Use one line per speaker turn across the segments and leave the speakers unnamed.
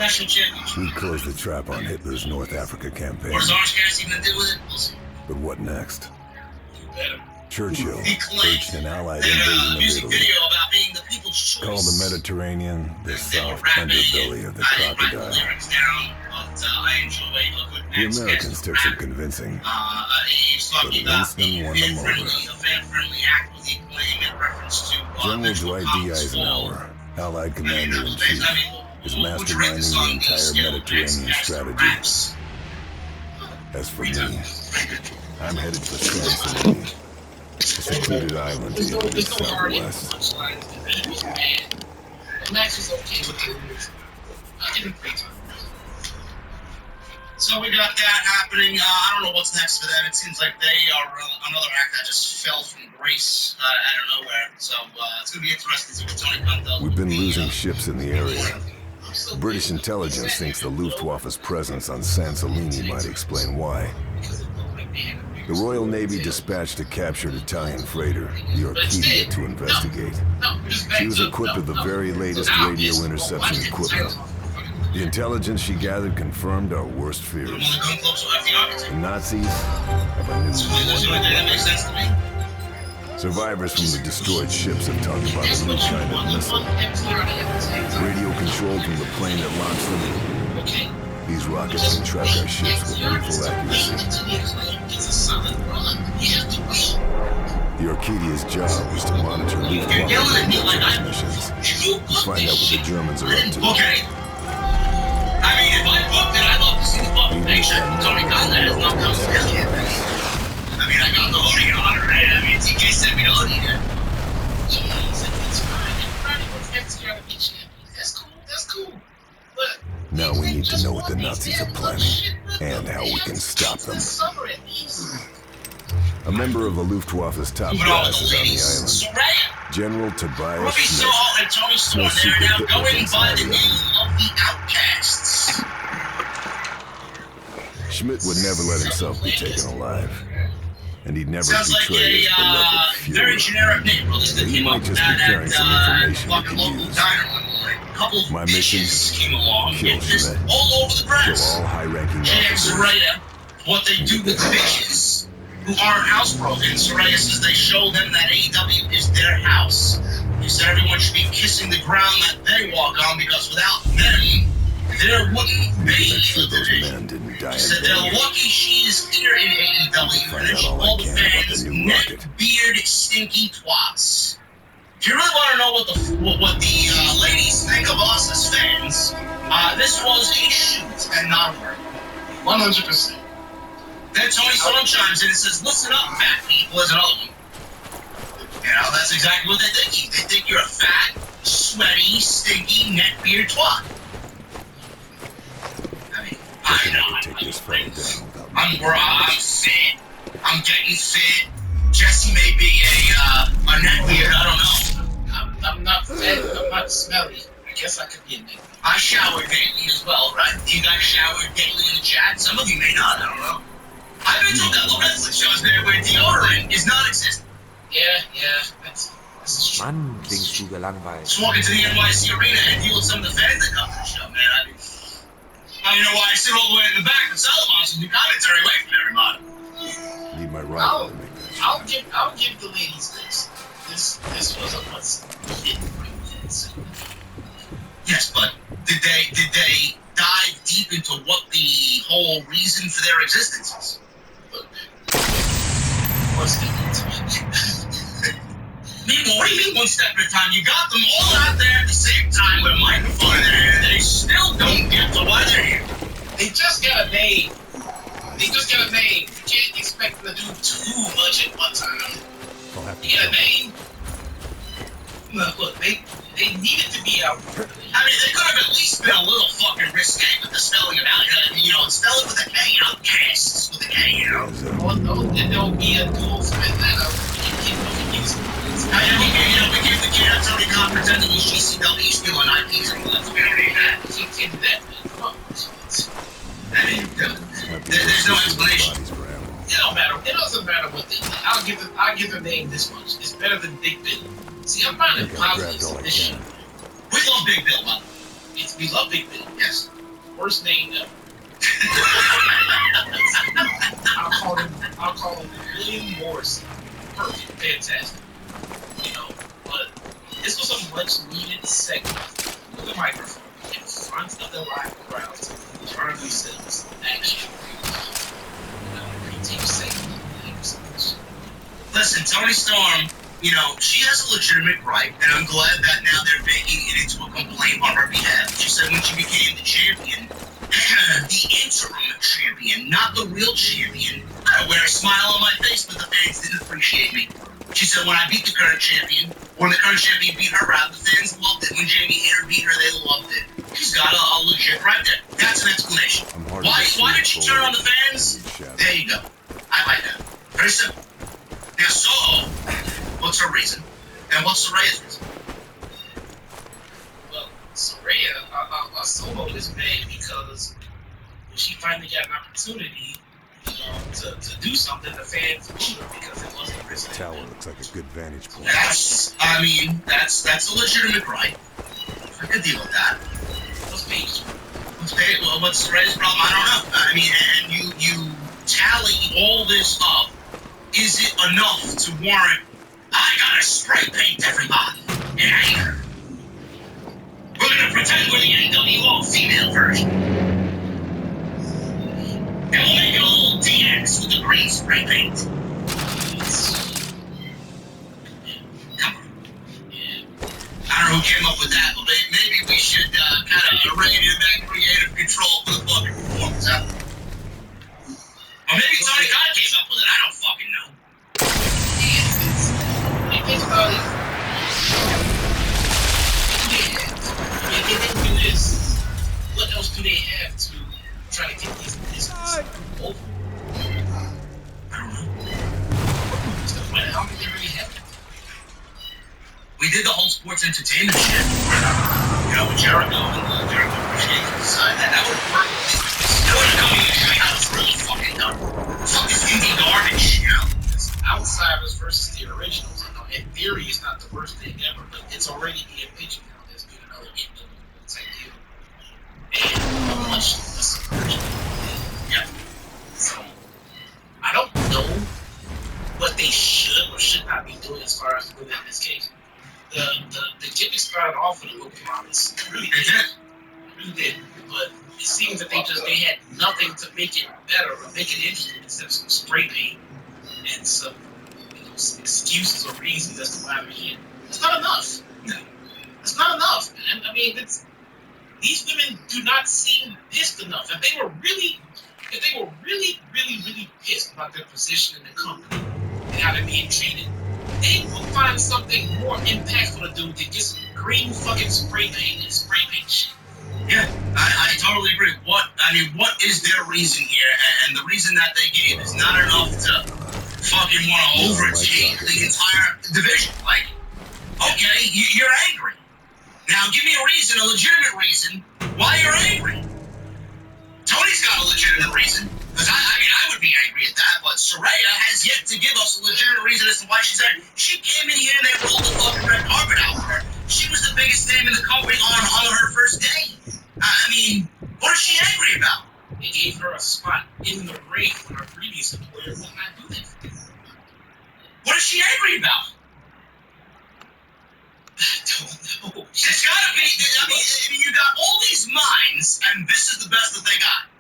National championship.
We closed the trap on Hitler's North Africa campaign.
What does Orange Cassidy even do with it? We'll see.
But what next?
Better.
Churchill
He
urged an Allied
claimed
invasion of
music
Italy.
video about being the people's choice.
Called the Mediterranean the
They were
soft
rapping
underbelly
it.
of the
I didn't write the
crocodile.
lyrics down, but I enjoy a good
The
Max
Americans
Cassidy
took some
rap.
convincing.
He's talking
But
about
Winston
being
won them
fan-friendly,
over.
a fan-friendly act with the acclaim in reference to
General
Mitchell
Dwight D.
Collins' fall.
Eisenhower, Allied
I mean,
commander-in-chief, is
would you rate
masterminding
this
the
on
entire
scale of
Mediterranean
Max
strategy.
raps?
As for me, I'm headed for San Salini, a secluded island in Italy's southwest.
Max was okay with it. I did a great time. So we got that happening. I don't know what's next for them. It seems like they are another act that just fell from grace out of nowhere. So it's going to be interesting to see what Tony Khan does.
We've been losing ships in the area. British intelligence thinks the Luftwaffe's presence on San Salini might explain why. The Royal Navy dispatched a captured Italian freighter, the Orchidia, to investigate. She was equipped with the very latest radio interception equipment. The intelligence she gathered confirmed our worst fears. The Nazis have a new wonder. Survivors from the destroyed ships have talked about a new kind of missile. Radio controlled from the plane that launched them. These rockets can track our ships with lethal accuracy. The Orchidia's job was to monitor Luftwaffe transmissions and find out what the Germans are up to.
I mean, if I booked it, I'd love to see the fucking picture. Tony Khan has not come to this yet. I mean, I got the hoodie on, right? I mean, TK sent me the hoodie there. Yeah, he said, it's fine. Everybody was FTR to be champion. That's cool. That's cool. But
now we need to know what the Nazis are planning and how we can stop them. A member of the Luftwaffe's top brass is on the island. General Tobias Schmidt.
So they're now going by the name of the Outcasts.
Schmidt would never let himself be taken alive. And he'd never
Sounds like
betray his beloved
very
Fuhrer.
generic name. Well,
But he might just be carrying some information we can use. My mission, kill Schmidt.
All over the
Kill
press.
all high-ranking
JX
officers.
Soraya, what they do with the bitches who aren't housebroken. Soraya says they show them that AEW is their house. He said everyone should be kissing the ground that they walk on because without them, there wouldn't be
Make sure
a
those
division.
men didn't die
He
in
said they're
vain.
lucky she is here in AEW
Find
and then
out
she
all I
called the
can about the
fans
new
neck,
rocket.
beard, stinky twats. If you really want to know what the ladies think of us as fans, this was a shoot and not a work. 100%. Then Tony Storm chimes in and says, listen up, fat people, there's another one. You know, that's exactly what they think. They think you're a fat, sweaty, stinky, neck-beard twat. I mean, I know.
I could take this fellow down without
I'm fit. I'm getting fit. Jesse may be a neckbeard, I don't know. I'm not fat, I'm not smelly. I guess I could be a neckbeard. I shower daily as well, right? You guys shower daily in the chat? Some of you may not, I don't know. I've been told that Lorenzo shows there where deodorant is non-existent. Yeah, that's true.
Mann, klingst du gelangweilt.
Just walk into the NYC arena and deal with some of the fans that come to the show, man. I don't know why I sit all the way in the back with Salomon and do commentary away from everybody.
Need my rifle to make that shot.
I'll give the ladies this. This was a must. Yes, but did they dive deep into what the whole reason for their existence is? What's the what do you mean one step at a time? You got them all out there at the same time with a microphone in their hand, and they still don't get to why they're here. They just got a name. You can't expect them to do too much at one time.
I'll have to
You get a name? Look, they needed to be out. I mean, they could have at least been a little fucking risque with the spelling of out. You know, spell it with a K, outcasts with a K, you know? And there'll be a dual spin that we give the kid Tony Khan pretending he's GCW stealing IPs and let's get ready that. He can that. I mean, there's no explanation. It don't matter. It doesn't matter what they. I'll give the name this much. It's better than Big Bill. See, I'm finding positive submission. We love Big Bill, by the way.
we love Big Bill.
Yes.
Worst name ever. I'll call him William Morrison. Perfect, fantastic. You know, but this was a much needed segment with the microphone in front of the live crowd to turn themselves action. Pre-tape segment. Thank you so much.
Listen, Toni Storm, you know, she has a legitimate gripe, and I'm glad that now they're making it into a complaint on her behalf. She said when she became the champion, the interim champion, not the real champion, I wear a smile on my face, but the fans didn't appreciate me. She said when I beat the current champion, when the current champion beat her out, the fans loved it. When Jamie Hayter beat her, they loved it. She's got a legit right there. That's an explanation. Why did she turn on the fans? There you go. I like that. Very simple. Now, Soho, what's her reason? And what's Soraya's reason?
Well, Soraya, Soho is mad because when she finally got an opportunity, to do something, the fans booed her because it wasn't
This tower looks like a good vantage point.
That's a legitimate right. I could deal with that.
What's Paige's?
Well, what's Soraya's problem? I don't know. I mean, and you tally all this up. Is it enough to warrant, I gotta spray paint everybody in anger? We're gonna pretend we're the NWO female version. And we'll make it a little DX with the green spray paint. Come on. I don't know who came up with that, but maybe we should kind of rein in that creative control for the fucking performance, huh? Or maybe Tony Khan came up with it. I don't fucking know.
When you think about it, if they didn't do this, what else do they have to try to get these businesses over?
I don't know.
I don't think they really have it.
We did the whole sports entertainment shit. You know, with Jericho and Jericho Appreciation Society. That would work. That would come in and show you how it's really fucking done. Fuck this indie garbage, you know?
It's outsiders versus the originals. You know, in theory, it's not the worst thing ever, but it's already being pitched now as being another NWO type deal. And a much less version.
Yeah.
So, I don't know what they should or should not be doing as far as women in this case. The gimmick started off with a little promise. It really did. It really did. But it seems that they had nothing to make it better or make it interesting except some spray paint and some excuses or reasons as to why they're here. It's not enough.
No.
It's not enough, man. I mean, these women do not seem pissed enough. If they were really pissed about their position in the company and how they're being treated, they will find something more impactful to do than just green fucking spray paint and spray paint shit.
Yeah, I totally agree. What is their reason here? And the reason that they gave is not enough to fucking want to overtake the entire division. Like, okay, you're angry. Now give me a reason, a legitimate reason why you're angry. Tony's got a legitimate reason. Because I would be angry at that, but Saraya has yet to give us a legitimate reason as to why she's angry. She came in here and they rolled the fucking red carpet out for her. She was the biggest name in the company on her first day. I mean, what is she angry about?
They gave her a spot in the ring when her previous employer would not do that.
What is she angry about?
I don't know.
It's gotta be, I mean, you got all these minds, and this is the best that they got.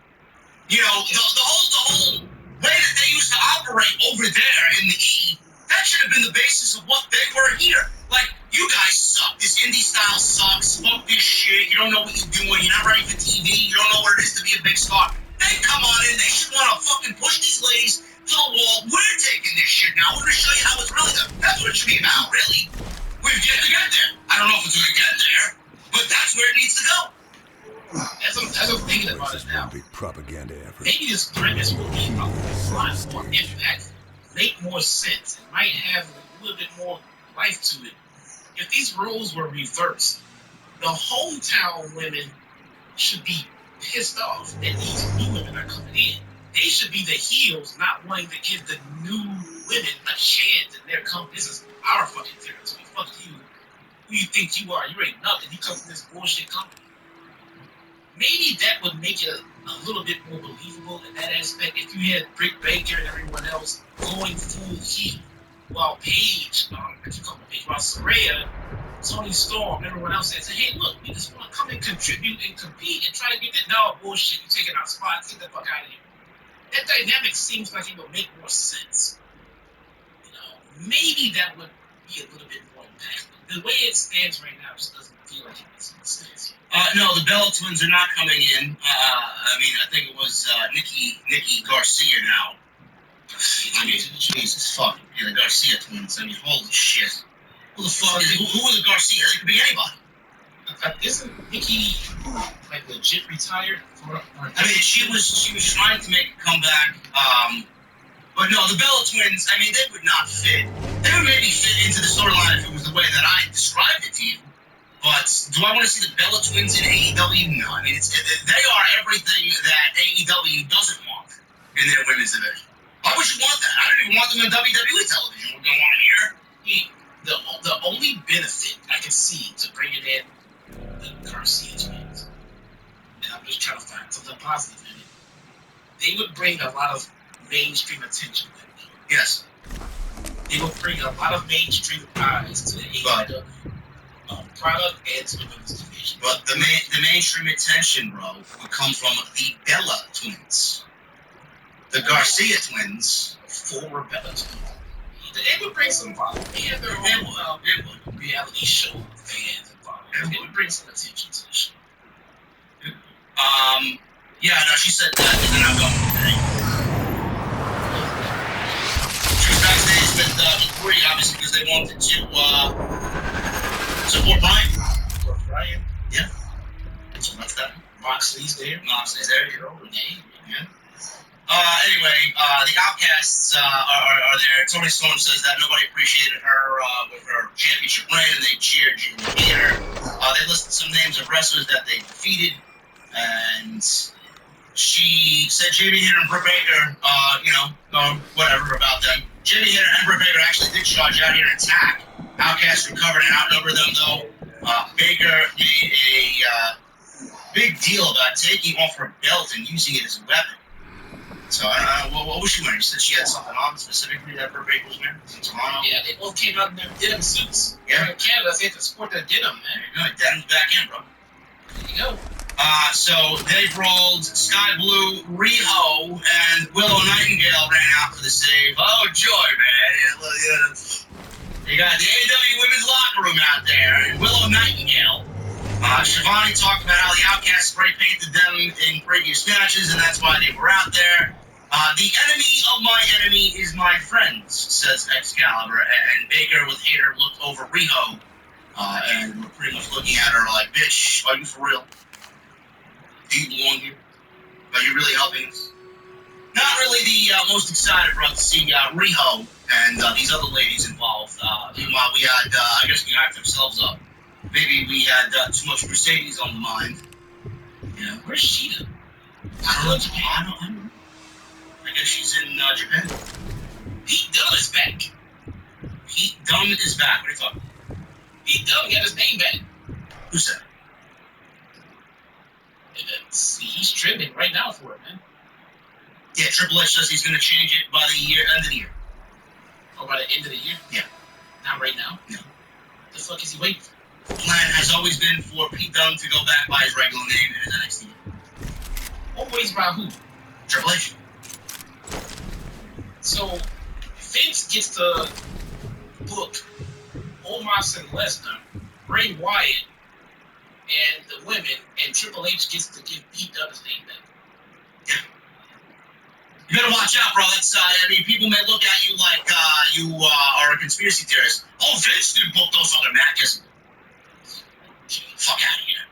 You know, the whole way that they used to operate over there in the E, that should have been the basis of what they were here. Like, you guys suck. This indie style sucks. Fuck this shit. You don't know what you're doing. You're not ready for TV. You don't know what it is to be a big star. They come on in. They should want to fucking push these ladies to the wall. We're taking this shit now. We're going to show you how it's really done. That's what it should be about, really. We've yet to get there. I don't know if it's going to get there, but that's where it needs to go.
As I'm thinking about it now,
Big propaganda effort.
maybe this premise will be a lot more impact, make more sense. It might have a little bit more life to it. If these roles were reversed, the hometown women should be pissed off that these new women are coming in. They should be the heels, not wanting to give the new women a chance in their company. This is our fucking territory. Fuck you. Who you think you are? You ain't nothing. You come from this bullshit company. maybe that would make it a little bit more believable in that aspect if you had Britt Baker and everyone else going full heat, while Paige, while Saraya, Tony Storm, everyone else says, hey, look, we just want to come and contribute and compete and try to get that. No, bullshit, you're taking our spots, get the fuck out of here. That dynamic seems like it would make more sense. You know, maybe that would be a little bit more impactful. The way it stands right now just doesn't feel like it makes any sense.
No, the Bella twins are not coming in. I mean, I think it was Nikki Garcia now. I mean, Jesus fucking, the Garcia twins. I mean, holy shit. Who the fuck is, who are the Garcia? It could be anybody.
Isn't Nikki like legit retired?
I mean, she was trying to make a comeback. But no, the Bella twins. I mean, they would not fit. They would maybe fit into the storyline if it was the way that I described it to you. But do I want to see the Bella twins in AEW? No. I mean, they are everything that AEW doesn't want in their women's division. Why would you want that? I don't even want them on WWE television. We don't want them here.
The only benefit I can see to bringing in the Garcia twins, and I'm just trying to find something positive in it, they would bring a lot of mainstream attention with them.
Yes.
They would bring a lot of mainstream eyes to the AEW product and to the women's division.
But the mainstream attention, bro, would come from the Bella twins. The Garcia twins.
Former Bella twins. It would bring some following. They have their own reality show fans involved. It would bring some attention to the show.
Yeah, no, she said that they're not going today. She was backstage with Corey, obviously, because they wanted to support Brian.
Support Brian?
Yeah. So that's that.
Moxley's there.
Renee. Yeah. Anyway, the Outcasts are there. Tony Storm says that nobody appreciated her with her championship reign, and they cheered Jamie Hayter. They listed some names of wrestlers that they defeated, and she said Jamie Hayter and Britt Baker, whatever about them. Jamie Hayter and Britt Baker actually did charge out here and attack. Outcasts recovered and outnumbered them, though. Baker made a big deal about taking off her belt and using it as a weapon. So, what was she wearing? You said she had something on specifically that Britt Baker was wearing?
Yeah, they both came out in their denim suits.
Yeah.
In Canada, they have to support their denim, man.
There you go. Denim's back in, bro.
There you go. So,
they've rolled Sky Blue, Riho, and Willow Nightingale ran out for the save. Oh, joy, man. You got the AEW women's locker room out there, and Willow Nightingale. Shivani talked about how the Outcasts spray painted them in previous matches, and that's why they were out there. The enemy of my enemy is my friend, says Excalibur, and Baker with Hayter looked over Riho, and we're pretty much looking at her like, bitch, are you for real? Do you belong here? Are you really helping us? Not really the most excited for us to see Riho and these other ladies involved. Meanwhile, we had, I guess we hyped ourselves up. Maybe we had too much Mercedes on the mind. Yeah, where's Sheeta? I don't know. I guess she's in Japan. Pete Dunne is back. Pete Dunne is back. What are you talking about? Pete Dunne got his name back. Who said it?
See, he's trending right now for it, man.
Yeah, Triple H says he's going to change it by the end of the year.
Oh, by the end of the year?
Yeah.
Not right now?
No.
The fuck is he waiting for?
The plan has always been for Pete Dunne to go back by his regular name in his NXT.
Always by who?
Triple H.
So, Vince gets to book Omos and Lesnar, Bray Wyatt, and the women, and Triple H gets to give Pete Dunne his name back.
Yeah. You better watch out, bro. That's, people may look at you like you are a conspiracy theorist. Oh, Vince didn't book those other matches. Fuck out of here.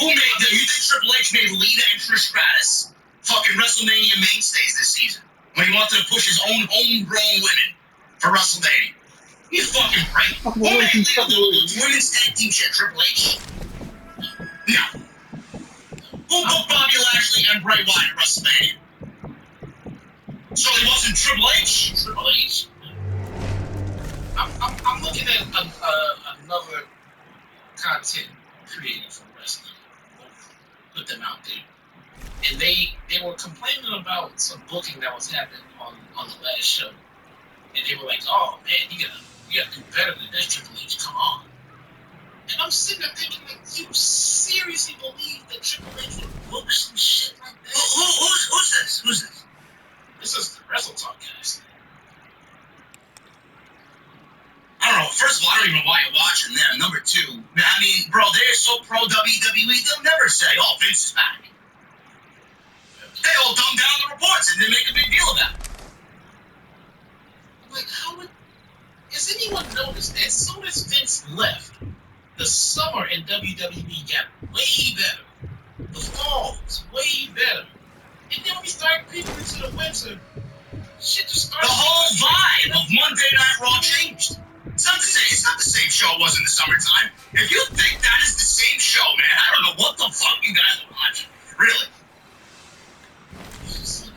Who made them? You think Triple H made Lita and Trish Stratus fucking WrestleMania mainstays this season when he wanted to push his own homegrown women for WrestleMania? You fucking break. Who made Lita the women's tag team shit? Triple H? No. Who booked Bobby Lashley and Bray Wyatt at WrestleMania? So it wasn't Triple H?
Triple H? I'm looking at another content creator for wrestling. Put them out and they were complaining about some booking that was happening on the last show, and they were like, "Oh man, you gotta do better than this, Triple H. Come on." And I'm sitting there thinking, like, you seriously believe that Triple H would book some shit like that?
Who's this? Who's this?
This is the Wrestle Talk guys.
I don't know. First of all, I don't even know why you're watching them. Number two, I mean, bro, they're so pro WWE, they'll never say, "Oh, Vince is back." They all dumb down the reports and they make a big deal about it.
Like, has anyone noticed that as soon as Vince left, the summer in WWE got way better. The fall was way better. And then we started creeping into the winter, shit just started.
The whole vibe of Monday Night Raw changed. It's not the same show it was in the summertime. If you think that is the same show, man, I don't know what the fuck you guys are watching. Really.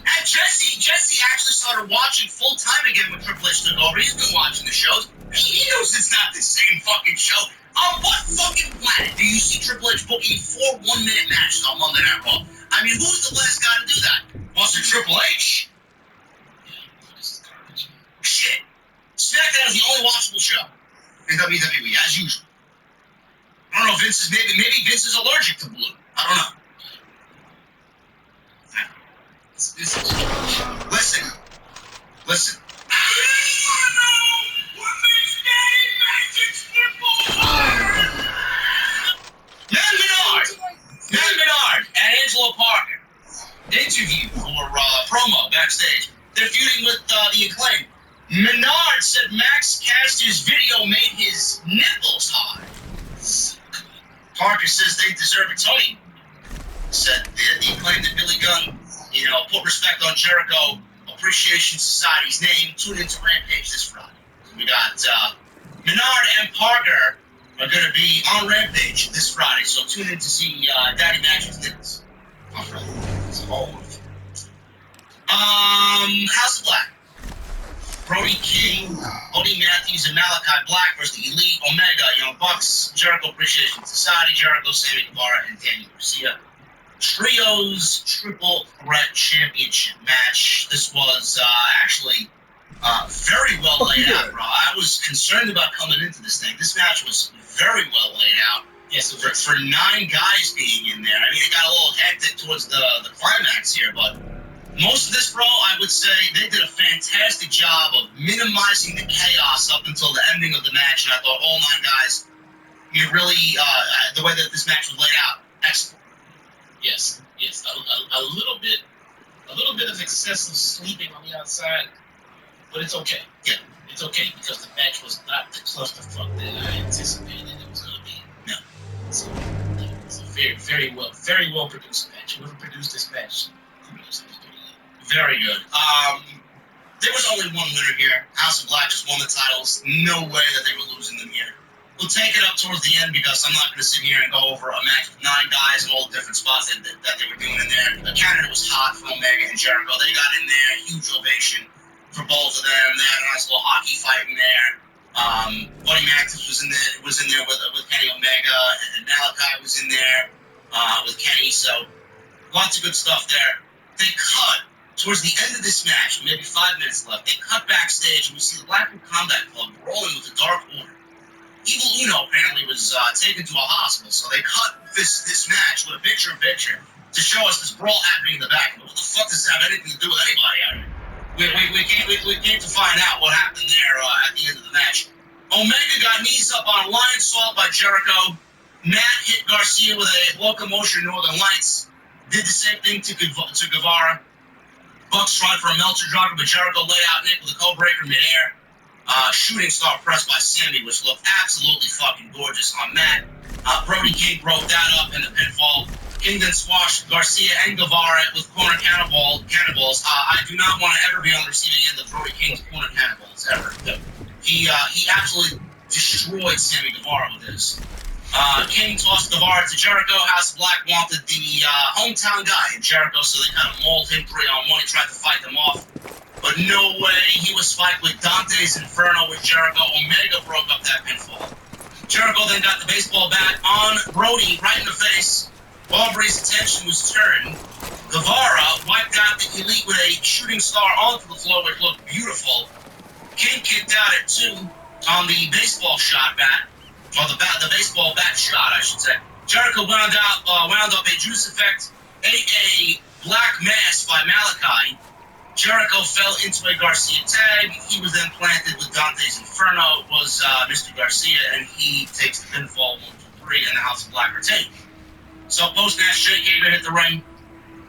And Jesse actually started watching full time again when Triple H took over. He's been watching the shows. He knows it's not the same fucking show. On what fucking planet do you see Triple H booking 4 1-minute matches on Monday Night Raw? I mean, who's the last guy to do that? Was it Triple H?
Yeah, this is garbage.
Shit. SmackDown is the only watchable show in WWE, as usual. I don't know if Vince is maybe Vince is allergic to blue. I don't know. Listen. Matt Menard and Angelo Parker interview or promo backstage. They're feuding with the Acclaim. Menard said Max Caster's video made his nipples hard. Parker says they deserve it. Tony said the Acclaim that Billy Gunn, put respect on Jericho Appreciation Society's name. Tune into Rampage this Friday. We got Menard and Parker are going to be on Rampage this Friday, so tune in to see Daddy Magic's nipples on Friday. It's all worth it. House of Black. Brody King, Cody Matthews, and Malachi Black versus the Elite, Omega, Young Bucks, Jericho Appreciation Society, Jericho, Sammy Guevara, and Daniel Garcia. Trios Triple Threat Championship match. This was actually very well laid out, bro. I was concerned about coming into this thing. This match was very well laid out. Yes, for 9 guys being in there. I mean, it got a little hectic towards the climax here, but most of this, bro, I would say they did a fantastic job of minimizing the chaos up until the ending of the match, and I thought all 9 guys, the way that this match was laid out, excellent.
Yes, a little bit of excessive sleeping on the outside, but it's okay.
Yeah,
it's okay because the match was not the clusterfuck that I anticipated it was going to be.
No,
so it's a very well produced match. Whoever produced this match, kudos.
Very good. There was only one winner here. House of Black just won the titles. No way that they were losing them here. We'll take it up towards the end because I'm not going to sit here and go over a match with 9 guys and all the different spots that they were doing in there. The Canada was hot for Omega and Jericho. They got in there, huge ovation for both of them. They had a nice little hockey fight in there. Buddy Matthews was in there with Kenny Omega, and Malachi was in there with Kenny. So lots of good stuff there. They cut towards the end of this match, maybe 5 minutes left. They cut backstage, and we see the Blackpool Combat Club rolling with the Dark Order. Evil Uno apparently was taken to a hospital, so they cut this match with a picture-in-picture to show us this brawl happening in the back. But what the fuck does this have anything to do with anybody out here? We came to find out what happened there at the end of the match. Omega got knees up on a lion salt by Jericho. Matt hit Garcia with a locomotion Northern Lights. Did the same thing to Guevara. Bucks tried for a Meltzer driver, but Jericho laid out Nick with a code-breaker midair. Shooting star press by Sammy, which looked absolutely fucking gorgeous on Matt. Brody King broke that up in the pinfall. King then squashed Garcia and Guevara with corner cannonballs. I do not want to ever be on the receiving end of Brody King's corner cannonballs, ever. He absolutely destroyed Sammy Guevara with this. King tossed Guevara to Jericho. House of Black wanted the hometown guy in Jericho, so they kind of mauled him 3-on-1. He tried to fight them off. But no way, he was spiked with Dante's Inferno with Jericho. Omega broke up that pinfall. Jericho then got the baseball bat on Brody right in the face.
Aubrey's attention was turned. Guevara wiped out the Elite with a shooting star onto the floor, which looked beautiful. King kicked out at 2 on the baseball shot bat, or the baseball bat shot, I should say. Jericho wound up a juice effect, a Black Mass by Malachi. Jericho fell into a Garcia tag. He was then planted with Dante's Inferno. It was Mr. Garcia, and he takes the pinfall 1, 2, 3, and the House of Black retain. So post-match, Jake Hager hit the ring.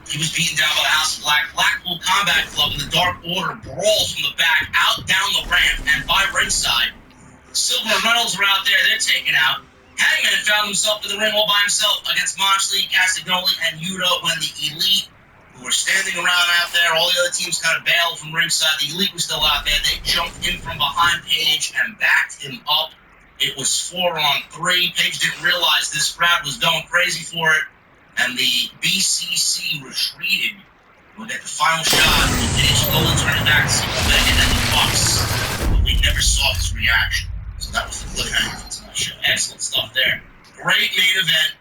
He was beaten down by the House of Black. Blackpool Combat Club and the Dark Order brawls from the back out down the ramp and by ringside. Silver and Reynolds were out there. They're taken out. Hangman found himself in the ring all by himself against Moxley, Castagnoli, and Yuta when the Elite, who were standing around out there, all the other teams kind of bailed from ringside. The Elite was still out there. They jumped in from behind Page and backed him up. It was 4-on-3. Page didn't realize this crowd was going crazy for it, and the BCC retreated. We'll get the final shot with Page slowly turning back to see Omega and the Bucks, but we never saw his reaction. So that was the cliffhanger for tonight's show. Excellent stuff there. Great main event,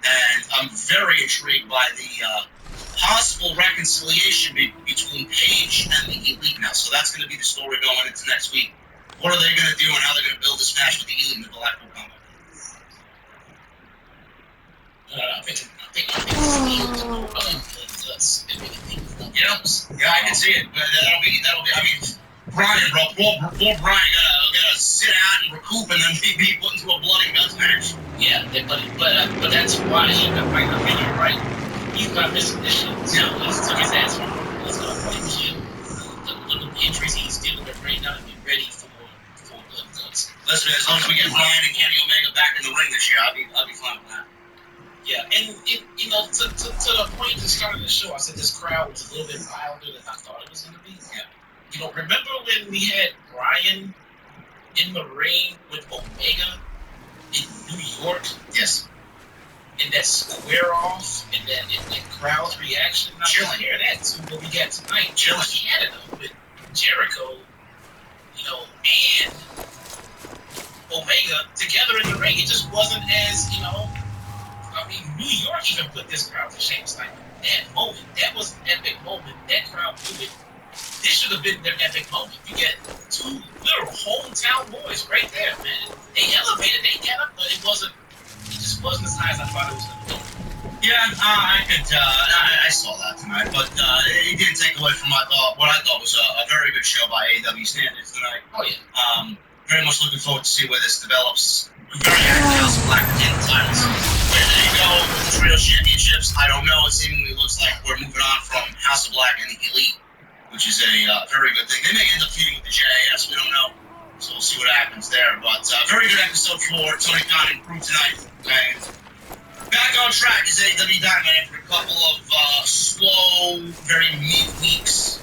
and I'm very intrigued by the possible reconciliation between Page and the Elite now. So that's going to be the story going into next week. What are they going to do and how they're going to build this match with the Elite and the Blackpool Combat? I think yeah, I can see it. But that'll be. I mean, Brian, bro, poor Brian gotta sit out and recoup and then be put into a blood and guts match. Yeah, but that's why he got right up in here, right? He's not missing this shit. So he took his ass from him. He's gonna play the shit. The injuries he's dealing with right now to be ready for blood and guts. Listen, as long as we get Brian and Kenny Omega back in the ring this year, I'll be fine with that. Yeah, and to the point at the start of the show, I said this crowd was a little bit wilder than I thought it was going to be. Yeah. Remember when we had Brian in the ring with Omega in New York? Yes. And that square off and that crowd's reaction. I don't hear that too, what we got tonight. Canada with Jericho, and Omega together in the ring. It just wasn't as, I mean, New York even put this crowd to shame. It's like that moment. That was an epic moment. That crowd knew it. This should have been their epic moment. You get 2 little hometown boys right there, man. They elevated, they get up, but it just wasn't as high as I thought it was going to be. Yeah, I saw that tonight, but it didn't take away from what I thought was a very good show by AEW standards tonight. Oh yeah. Very much looking forward to see where this develops. Very active House of Black retain the titles. Where they go with the Trio Championships, I don't know. It seemingly looks like we're moving on from House of Black and the Elite, which is a very good thing. They may end up feuding with the JAS, we don't know. So we'll see what happens there. But very good episode for Tony Khan and crew tonight. And back on track is AEW Dynamite after a couple of slow, very mid weeks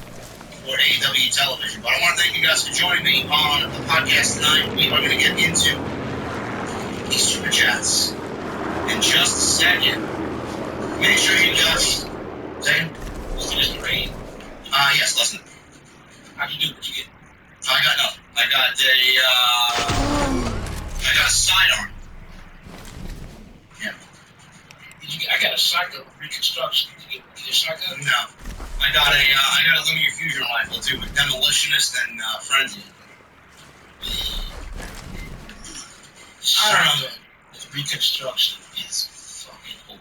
for AEW television. But I want to thank you guys for joining me on the podcast tonight. We are going to get into these super chats in just a second. Make sure you guys. Second? Listen to the rain. Yes, listen. How'd you do? What'd you get? I got nothing. I got a sidearm. Yeah. I got a shotgun reconstruction. Did you get a shotgun? No. I got a linear fusion rifle too, with demolitionist and frenzy. I don't know. The reconstruction is fucking OP.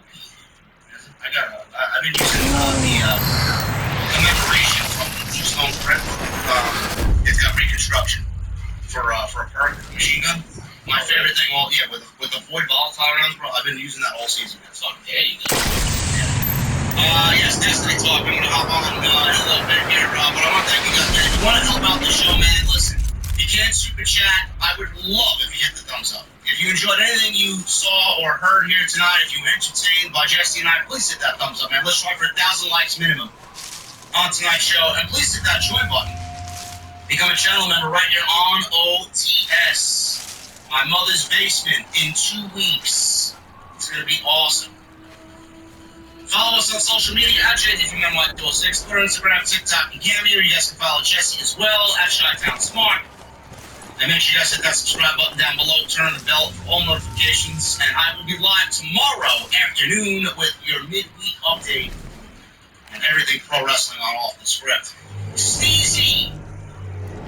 I've been using the commemoration from the Stone Prep. It's got reconstruction for a perk machine gun. My favorite thing, with the void volatile rounds, bro. I've been using that all season. So there you go. Yeah. Yes, Destiny Talk. I'm gonna hop on in a little bit here, but I want to thank you guys, man. If you want to help out this show, man, listen. If you can't super chat, I would love if you hit the thumbs up. If you enjoyed anything you saw or heard here tonight, if you were entertained by Jesse and I, please hit that thumbs up, man. Let's try for 1,000 likes minimum on tonight's show, and please hit that join button. Become a channel member right here on OTS. My mother's basement in 2 weeks. It's going to be awesome. Follow us on social media at JDFMNY206, Twitter, Instagram, TikTok, and Cameo. You guys can follow Jesse as well at Chi-Town Smart.
And make sure you guys hit that subscribe button down below, turn on the bell for all notifications, and I will be live tomorrow afternoon with your midweek update and everything pro wrestling on Off the Script. Steezy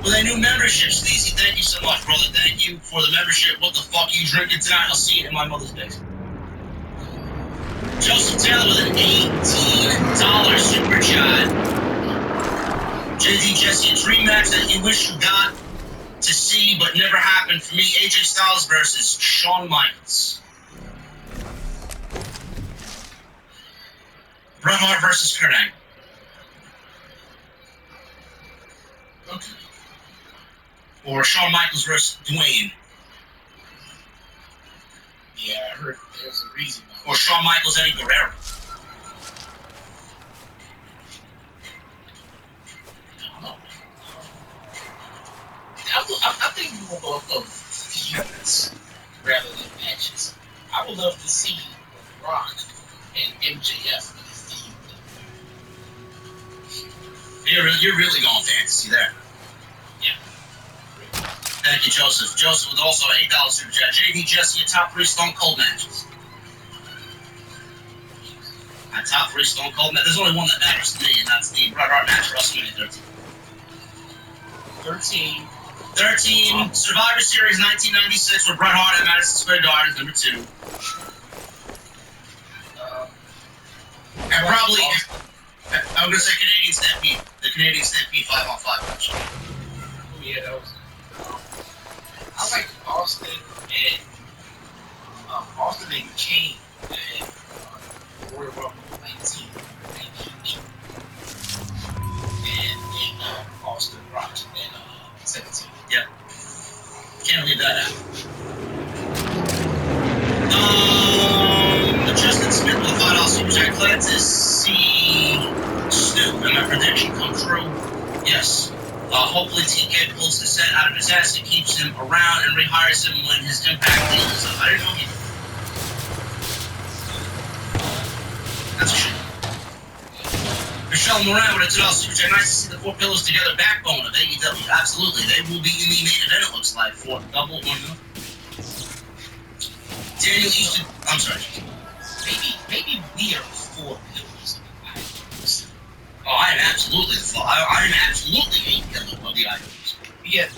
with a new membership. Steezy, thank you so much, brother. Thank you for the membership. What the fuck are you drinking tonight? I'll see you in my mother's basement. Joseph Taylor with an $18 super chat. JD Jesse, a dream match that you wish you got to see but never happened for me. AJ Styles versus Shawn Michaels. Bret Hart versus Kurt Angle. Okay. Or Shawn Michaels versus Dwayne.
Yeah, I heard there's a reason.
Or Shawn Michaels, Eddie Guerrero.
I think we will go for feuds rather than matches. I would love to see Rock and MJF in a feud.
You're really going fantasy there.
Yeah.
Thank you, Joseph. Joseph with also an $8 super chat. JD Jesse, your top 3 Stone Cold matches. My top 3 Stone Cold matches. There's only one that matters to me, and that's the Bret Hart match for WrestleMania 13. 13, Survivor Series 1996 with Bret Hart and Madison Square Garden, number 2. And probably, I'm going to say Canadian Stampede. The Canadian Stampede 5-on-5 match.
Oh, yeah, that was. I like Austin and Kane and Royal Rumble 1998. And then Austin Rock and 17.
Yeah. Can't leave that out. Justin Smith with a $5 super chat. Glad to see Stu and my prediction come true. Yes. Hopefully TK pulls the set out of his ass and keeps him around and rehires him when his Impact deal is up. I didn't know he did. That's a shame. Michelle Moran with a $2 super chat. Nice to see the 4 pillars together backbone of AEW. Absolutely. They will be in the main event, it looks like, for double or nothing. Daniel Easton. I'm sorry.
Maybe we are 4 pillars.
Oh, I am absolutely the flaw. I am absolutely a pillar of the items.
Yeah,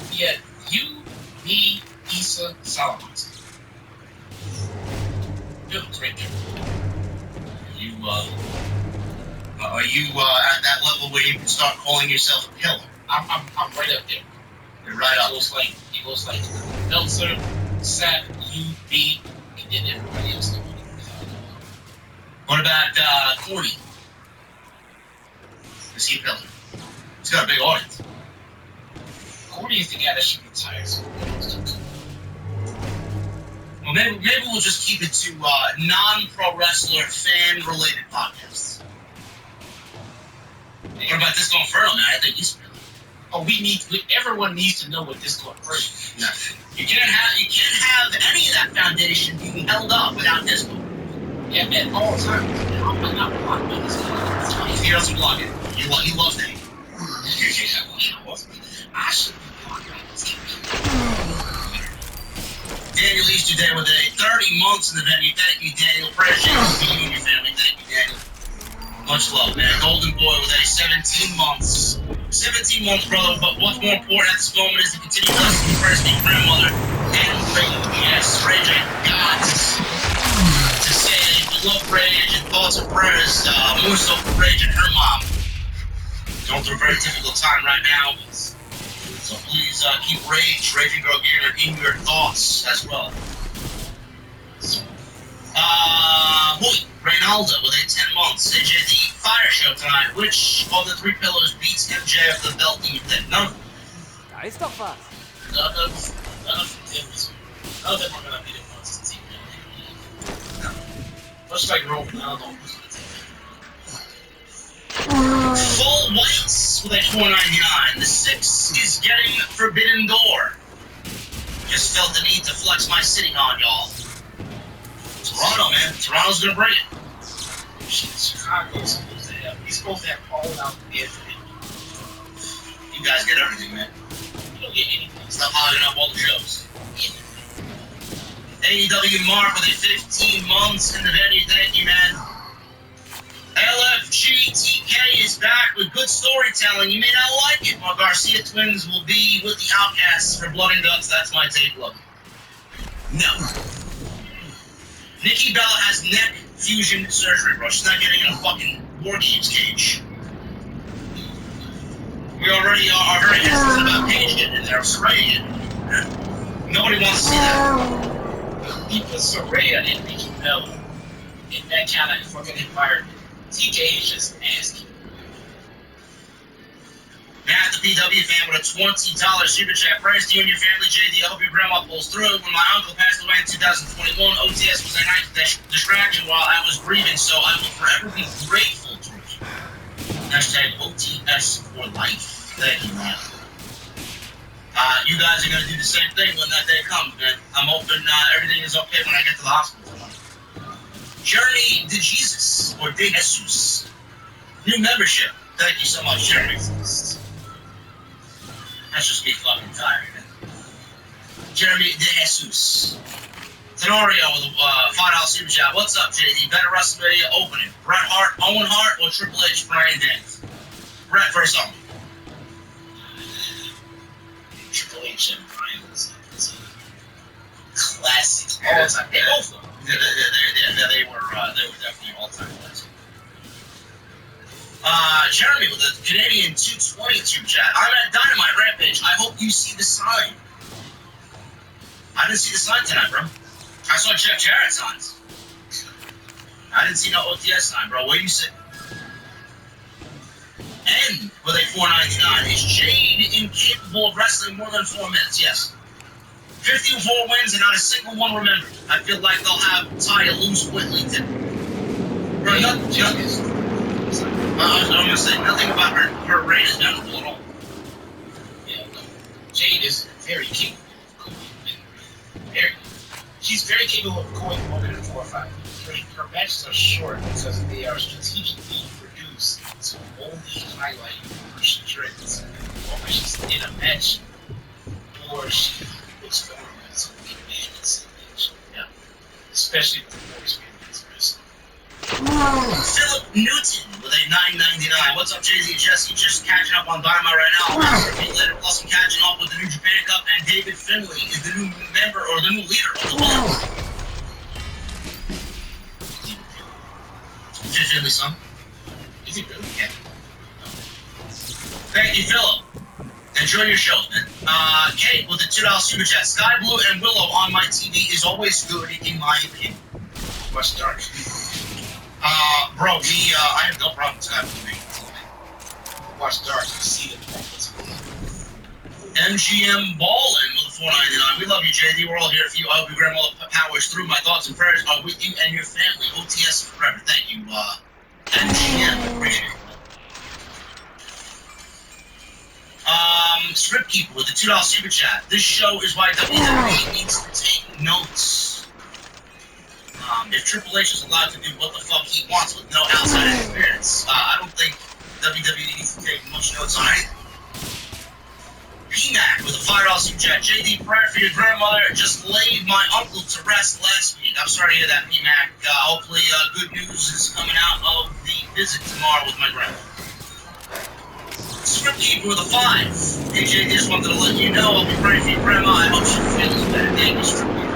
you, me, Issa, Solomon. Pillars right there.
Are you at that level where you can start calling yourself a pillar?
I'm right up there.
You're right up.
It goes like Meltzer, Sap, you, me, and then everybody else.
What about Corny? Is he a pillar? He's got a big audience.
Corny is the guy that should retire. So
well, maybe we'll just keep it to non-pro wrestler fan-related podcasts. What about Disco Inferno, man? I think he's a pillar.
Oh, everyone needs to know what Disco Inferno is.
No. You can't have any of that foundation being held up without Disco.
Yeah, at all times. I'm not blocking this guy.
He doesn't block it. He loves that.
I should be blocking this guy.
Daniel Easter Day with a 30 months in the venue. Thank you, Daniel. Prayers to you and your family. Thank you, Daniel. Much love, man. Golden Boy with a 17 months. 17 months, brother. But what's more important at this moment is to continue blessing the first new grandmother and Rage. Yes, Rage, I got to say we love Rage and thoughts and prayers. More so for Rage and her mom. Going through a very difficult time right now. So please keep Raging Girl Gear in your thoughts as well. Hoyt, Reynaldo with a 10 months. AJ, the fire show tonight. Which of the 3 pillars beats MJF the belt do you think? None of them.
Ahí está fácil.
None of them are going to be the ones to take that. Much like Roman, I don't know who's going to take that.
Full whites with a $4.99. The 6 is getting Forbidden Door. Just felt the need to flex my city on y'all. Toronto, man. Toronto's gonna bring it.
Chicago's supposed to have. He's supposed to have all out there for him.
You guys get everything, man.
You get anything.
Stop hogging up all the shows. AEW Mark with a 15 months in the venue. Thank you, man. LFG TK is back with good storytelling. You may not like it. My Garcia twins will be with the Outcasts for Blood and Guts. That's my take, love. No. Nikki Bella has neck fusion surgery, bro. She's not getting in a fucking War Games cage. We already are very hesitant about Paige getting in there. Saraya getting. Nobody wants to see that.
He put Saraya and Nikki Bella in that kind of fucking environment. TK is just nasty.
Matt, the PW fan, with a $20 super chat. Prayers to you and your family, JD. I hope your grandma pulls through. When my uncle passed away in 2021, OTS was a nice distraction while I was grieving, so I will forever be grateful to you. Hashtag OTS for life. Thank you, man. You guys are going to do the same thing when that day comes, man. I'm hoping everything is okay when I get to the hospital. Jeremy DeJesus, or DeJesus. New membership. Thank you so much, Jeremy. That's just me fucking tired, man. Jeremy DeJesus. Tenorio with a $5 super chat. What's up, JD? Better WrestleMania opening. Bret Hart, Owen Hart, or Triple H, Bryan Daniels? Bret first on.
Triple H and Bryan was a classic. All time. They both were.
They were definitely all-time classic. Jeremy with a Canadian 220 super chat. I'm at Dynamite Rampage. I hope you see the sign. I didn't see the sign tonight, bro. I saw Jeff Jarrett signs. I didn't see no OTS sign, bro. Where you sit? And with a $4.99, is Jade incapable of wrestling more than 4 minutes? Yes. 54 wins and not a single one remembered. I feel like they'll have Taya lose quickly too. Bro, not the youngest. I'm gonna say nothing about her reign is memorable at all.
Yeah, no. Jade is very capable of going. She's very capable of going more than 4 or 5. Her matches are short because they are strategically produced to only highlight her strengths. Or she's in a match, or she looks forward to being mad and savage. Yeah. Especially with the voice being expressed.
Philip Newton with a $9.99. What's up, Jay-Z and Jesse? Just catching up on Dynamite right now. I'll repeat later. Plus, I'm catching up with the New Japan Cup, and David Finlay is the new member or the new leader of the Bulls. Jay Finlay's son?
Is he really?
Yeah. Thank you, Philip. Enjoy your show, man. Kate with the $2 super chat. Sky Blue and Willow on my TV is always good, in my opinion.
Watch Dark.
Bro, I have no problem with Sky Blue.
Watch Dark. You see the problems.
MGM Ballin with a $4.99. We love you, JD. We're all here for you. I hope your grandma powers through. My thoughts and prayers are with you and your family. OTS forever. Thank you, MGM. Appreciate it. Script Keeper with the $2 super chat. This show is why WWE needs to take notes. If Triple H is allowed to do what the fuck he wants with no outside interference, I don't think WWE needs to take much notes on it. PMAC with a $5 super chat. JD, prayer for your grandmother. Just laid my uncle to rest last week. I'm sorry to hear that, PMAC. Hopefully, good news is coming out of the visit tomorrow with my grandmother. Script Keeper with a 5. Hey, JD, just wanted to let you know I'll be praying for your grandma. I hope she feels better. Thank you, Script Keeper.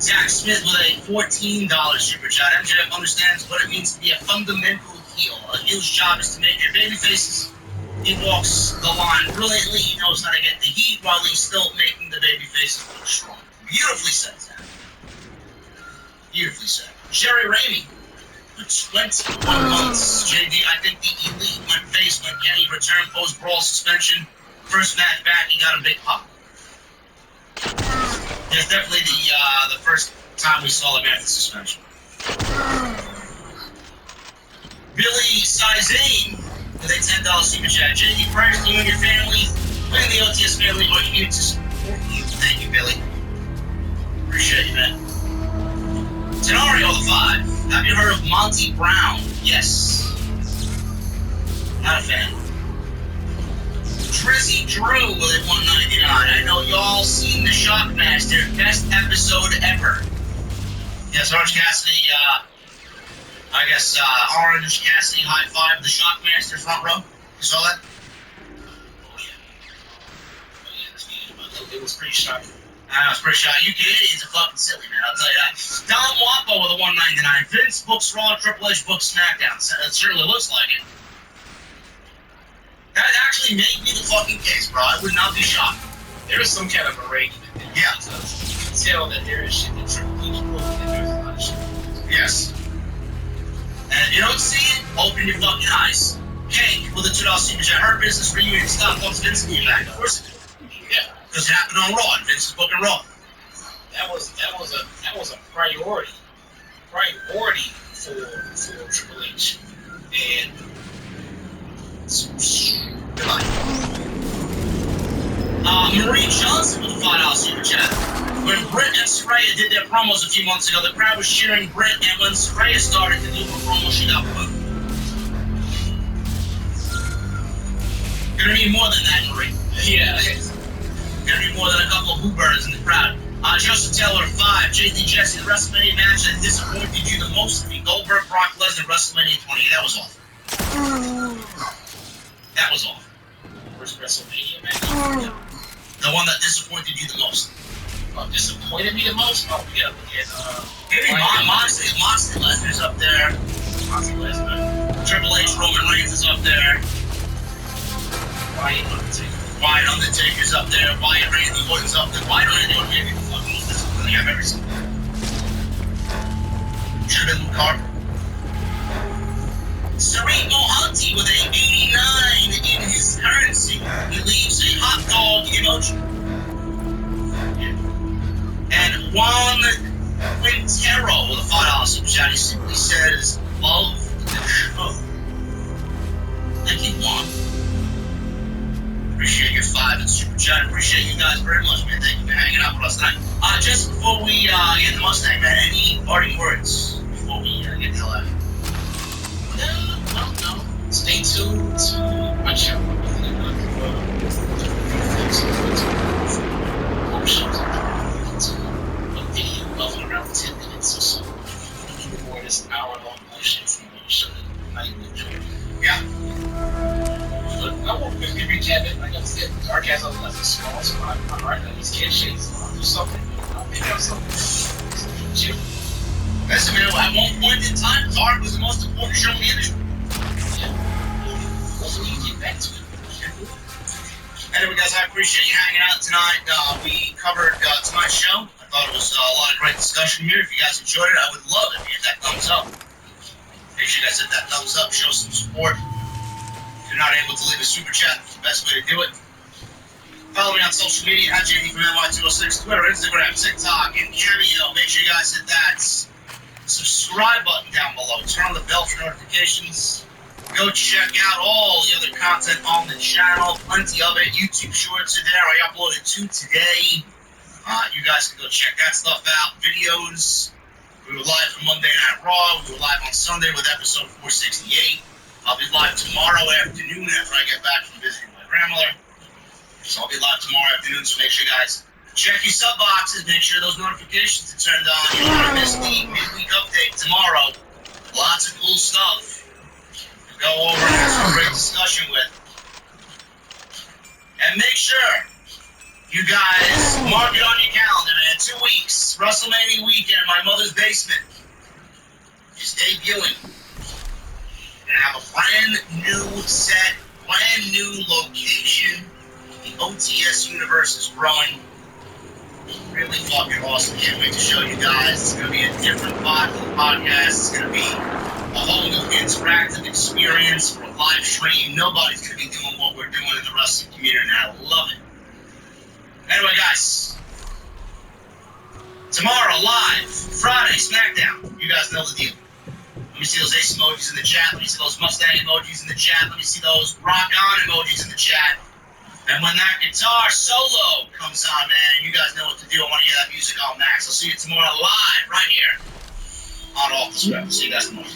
Zach Smith with a $14 super chat. MJF understands what it means to be a fundamental heel. A heel's job is to make your baby faces. He walks the line brilliantly. He knows how to get the heat while he's still making the baby faces look strong. Beautifully said, Zach. Beautifully said. Jerry Ramey with 21 months. JD, I think the Elite went face when Kenny returned post-brawl suspension. First match back, he got a big pop. It's definitely the first time we saw him after suspension. Billy Sizane with a $10 super chat. JD, prayers to you and your family. Winning the OTS family are here to support you. Thank you, Billy. Appreciate you, man. Tenorio the 5. Have you heard of Monty Brown? Yes. Not a fan. Drizzy Drew with 199. I know y'all seen the Shockmaster, best episode ever. Yes, Orange Cassidy, I guess, Orange Cassidy high five the Shockmaster front row. You saw that? Oh, yeah. It was pretty shocking. I was pretty shocking. You Canadians are fucking silly, man, I'll tell you that. Don Wapo with a 199. Vince books Raw, Triple H books SmackDown. It certainly looks like it. That actually made me the fucking case, bro. I would not be shocked.
There is some kind of arrangement.
Yeah.
You can tell that there is shit that Triple H broke, and there's a lot of shit.
Yes. And if you don't see it, open your fucking eyes. Hey, with the $2 super chat, her business reunion stop wants Vince to be back. Of course it did.
Yeah.
Because it happened on Raw, and Vince is booking Raw.
That was a priority for Triple H. And
Marie Johnson with a $5 super chat. When Britt and Saraya did their promos a few months ago, the crowd was cheering Britt, and when Saraya started to do her promo, she got booed. Gonna need more than that, Marie.
yeah.
Gonna be more than a couple of boo-birds in the crowd. Joseph Taylor, 5. JD Jesse, the WrestleMania match that disappointed you the most would be Goldberg, Brock Lesnar, WrestleMania 20. That was awful. That was awful.
First WrestleMania match?
The one that disappointed you the most.
Disappointed me the most? Oh, we gotta look at,
Maybe Moxley Lesnar's up there.
Moxley Lesnar.
Triple H, Roman Reigns is up there. Wyatt Undertaker's up there. Wyatt Randy Orton's up there. Wyatt Randy Orton maybe the fucking most disappointing I've ever seen. Should have been Luke Harper. Sereno Hunty with an 89 in his currency. He leaves a hot dog emoji. And Juan Quintero with a $5 super chat. He simply says, love the show. Thank you, Juan. Appreciate your 5 and super chat. Appreciate you guys very much, man. Thank you for hanging out with us tonight. Just before we get the Mustang, man, any parting words before we get the hell out of here?
No. Stay tuned to my show. A video of around 10 minutes or so. For this hour-long motion from the show that you enjoy.
Yeah.
But I won't just recap it. Like I said, Dark has a small spot. I'm right now. These kid shades. I'll do something. I'll pick up something. Chill.
Listen, man, at one point in time, Dark was the most important show in the industry.
Hopefully you get back to it.
Anyway, guys, I appreciate you hanging out tonight. We covered tonight's show. I thought it was a lot of great discussion here. If you guys enjoyed it, I would love it if you hit that thumbs up. Make sure you guys hit that thumbs up, show some support. If you're not able to leave a super chat, it's the best way to do it. Follow me on social media at JD from NY206, Twitter, Instagram, TikTok, and Cameo. Make sure you guys hit that subscribe button down below. Turn on the bell for notifications. Go check out all the other content on the channel. Plenty of it. YouTube Shorts are there. I uploaded 2 today. You guys can go check that stuff out. Videos. We were live from Monday Night Raw. We were live on Sunday with episode 468. I'll be live tomorrow afternoon after I get back from visiting my grandmother. So I'll be live tomorrow afternoon, so make sure you guys check your sub boxes. Make sure those notifications are turned on. You don't want to miss the midweek update tomorrow. Lots of cool stuff to go over and have some great discussion with. And make sure you guys mark it on your calendar, man. 2 weeks, WrestleMania weekend, my mother's basement is debuting. We're gonna have a brand new set, brand new location. The OTS universe is growing. Really fucking awesome. Can't wait to show you guys. It's gonna be a different podcast. It's gonna be a whole new interactive experience for a live stream. Nobody's gonna be doing what we're doing in the wrestling community, and I love it. Anyway, guys, tomorrow live, Friday, SmackDown. You guys know the deal. Let me see those ace emojis in the chat. Let me see those Mustang emojis in the chat. Let me see those rock on emojis in the chat. And when that guitar solo comes on, man, you guys know what to do. I want to hear that music on max. I'll see you tomorrow live right here on Off the Script. See you guys tomorrow.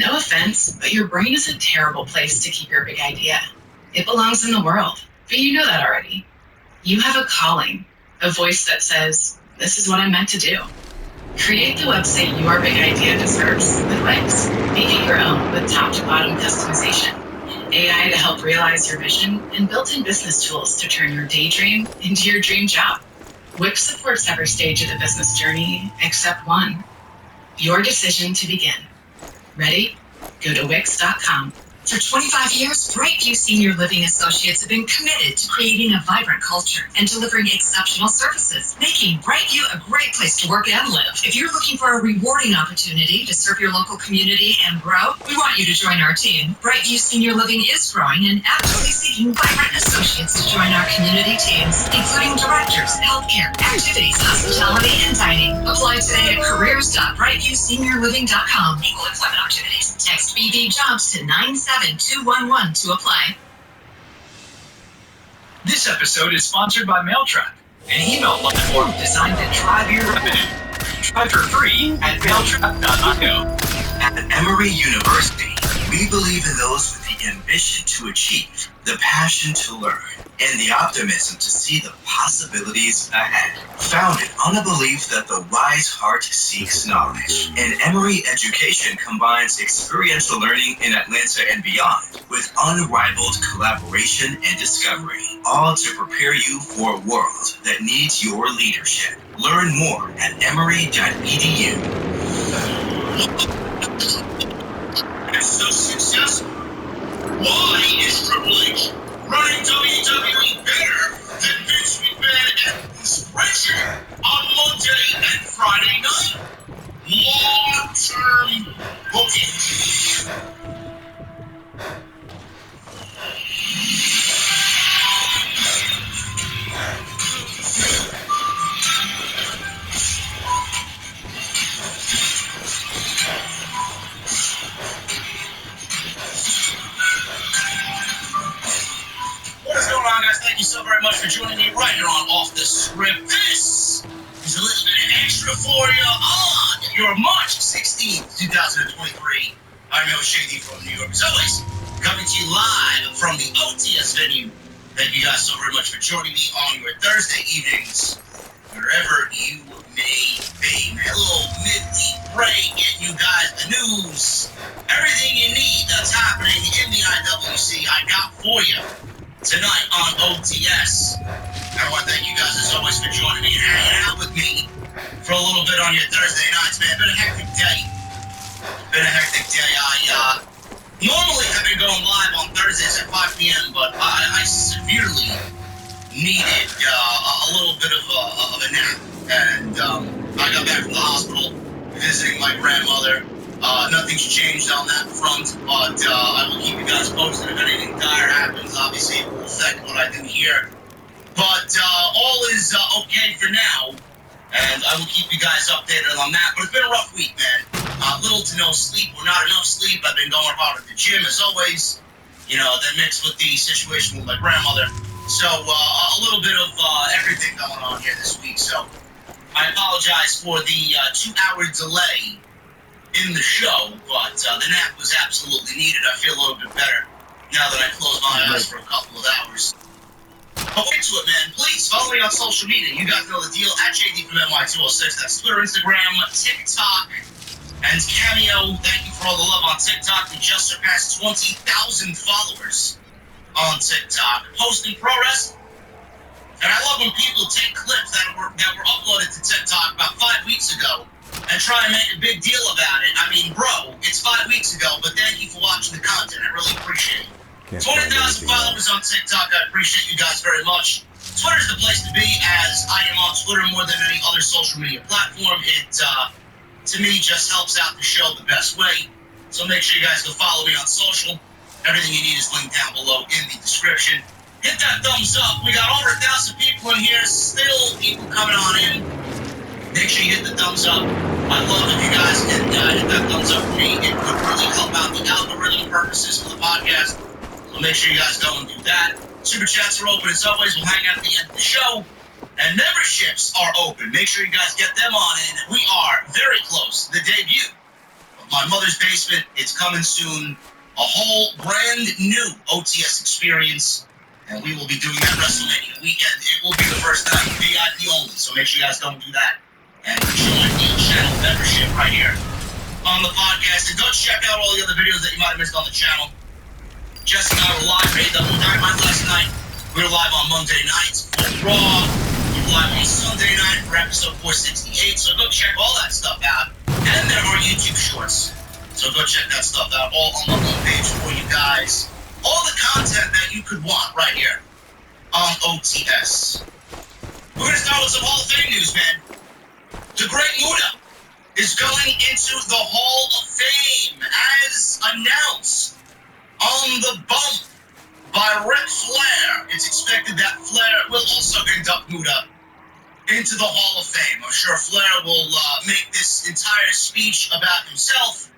No offense, but your brain is a terrible place to keep your big idea. It belongs in the world, but you know that already. You have a calling, a voice that says, this is what I'm meant to do. Create the website your big idea deserves with Wix. Make it your own with top-to-bottom customization, AI to help realize your vision, and built-in business tools to turn your daydream into your dream job. Wix supports every stage of the business journey except one, your decision to begin. Ready? Go to Wix.com. For 25 years, Brightview Senior Living Associates have been committed to creating a vibrant culture and delivering exceptional services, making Brightview a great place to work and live. If you're looking for a rewarding opportunity to serve your local community and grow, we want you to join our team. Brightview Senior Living is growing and actively seeking vibrant associates to join our community teams, including directors, healthcare, activities, hospitality, and dining. Apply today at careers.brightviewseniorliving.com. Equal employment opportunities. Text BB Jobs to 97211 to apply.
This episode is sponsored by Mailtrap, an email platform designed to drive your revenue. Try for free at mailtrap.io.
At Emory University, we believe in those with the ambition to achieve, the passion to learn, and the optimism to see the possibilities ahead. Founded on a belief that the wise heart seeks knowledge, and Emory Education combines experiential learning in Atlanta and beyond with unrivaled collaboration and discovery, all to prepare you for a world that needs your leadership. Learn more at emory.edu.
It's so successful. Why is Triple H running WWE better than Vince McMahon and Bruce Pritchard on Monday and Friday night? Long-term booking. What is going on, guys? Thank you so very much for joining me right here on Off the Script. This is a little bit of extra for you on your March 16th, 2023. I'm your Shady from New York. As always, coming to you live from the OTS venue. Thank you guys so very much for joining me on your Thursday evenings, wherever you may be. Hello, midweek break, getting you guys the news, everything you need that's happening in the IWC, I got for you tonight on OTS. I want to thank you guys as always for joining me and hanging out with me for a little bit on your Thursday nights, man. Been a hectic day. I normally have been going live on Thursdays at 5 p.m., but I severely needed a little bit of a nap, and I got back from the hospital visiting my grandmother. Nothing's changed on that front, but I will keep you guys posted if anything dire happens. Obviously, it will affect what I do here, but all is okay for now, and I will keep you guys updated on that. But it's been a rough week, man. Little to no sleep, or not enough sleep. I've been going hard at the gym as always. You know, that mixed with the situation with my grandmother. So a little bit of everything going on here this week. So I apologize for the 2-hour delay in the show, but the nap was absolutely needed. I feel a little bit better now that I closed my eyes for a couple of hours. But get to it, man. Please follow me on social media. You guys know the deal. At JD from NY206. That's Twitter, Instagram, TikTok, and Cameo. Thank you for all the love on TikTok. We just surpassed 20,000 followers on TikTok. Posting pro wrestling. And I love when people take clips that were uploaded to TikTok about 5 weeks ago and try and make a big deal about it. I mean, bro, it's 5 weeks ago, but thank you for watching the content. I really appreciate it. 20,000 followers on TikTok. I appreciate you guys very much. Twitter's the place to be, as I am on Twitter more than any other social media platform. It, to me, just helps out the show the best way. So make sure you guys go follow me on social. Everything you need is linked down below in the description. Hit that thumbs up. We got over 1,000 people in here. Still people coming on in. Make sure you hit the thumbs up. I'd love if you guys hit that thumbs up for me. It would really help out the algorithm purposes for the podcast. So make sure you guys go and do that. Super chats are open as always. We'll hang out at the end of the show. And memberships are open. Make sure you guys get them on in. We are very close to the debut of my mother's basement. It's coming soon. A whole brand new OTS experience. And we will be doing that WrestleMania weekend. It will be the first night, VIP only. So make sure you guys don't do that. And join the channel membership right here on the podcast. And go check out all the other videos that you might have missed on the channel. Jesse and I were live for AEW Dynamite last night. We were live on Monday nights for Raw. We were live on Sunday night for episode 468. So go check all that stuff out. And there are YouTube shorts. So go check that stuff out. All on the homepage for you guys. All the content that you could want right here on OTS. We're going to start with some Hall of Fame news, man. The Great Muta is going into the Hall of Fame as announced on the bump by Ric Flair. It's expected that Flair will also induct Muta into the Hall of Fame. I'm sure Flair will make this entire speech about himself,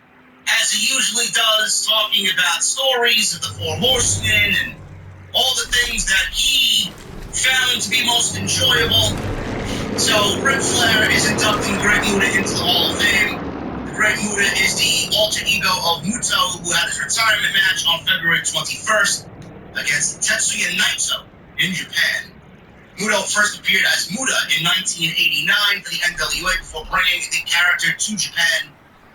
as he usually does, talking about stories of the Four Horsemen and all the things that he found to be most enjoyable. So Ric Flair is inducting Great Muta into the Hall of Fame. The Great Muta is the alter ego of Muto, who had his retirement match on February 21st against Tetsuya Naito in Japan. Muto first appeared as Muta in 1989 for the NWA before bringing the character to Japan.